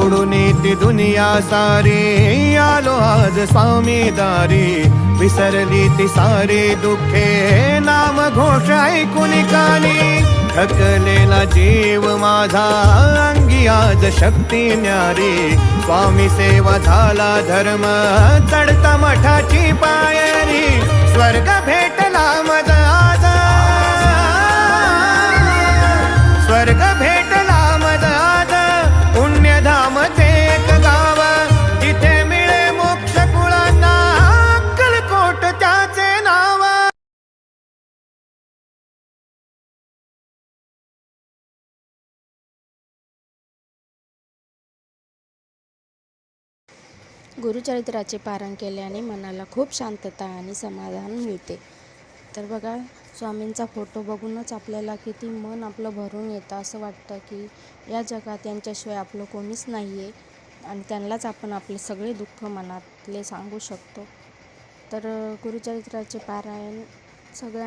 सोडून ती दुनिया सारी आलो आज स्वामी दारी। विसरली ती सारी दुःखे नाम घोष ऐकून कानी। थकलेला जीव माझा अंगी आज शक्ती न्यारी। स्वामी सेवा झाला धर्म चढता मठाची पायरी। स्वर्ग भेटला मज आज, स्वर्ग भेटला मज आज। पुण्यधामचे एक गाव जिथे मिळे मोक्ष कुळांना, अक्कलकोट त्याचे नाव। गुरुचरित्राचे पारायण केल्याने मनाला खूप शांतता आणि समाधान मिळते। तर बघा, स्वामींचा फोटो बघूनच आपल्याला किती मन आपलं भरून येतं। असं वाटतं की या जगात त्यांच्याशिवाय आपलं कोणीच नाही आहे आणि त्यांनाच आपण आपले सगळे दुःख मनातले सांगू शकतो। तर गुरुचरित्राचे पारायण सगळ्या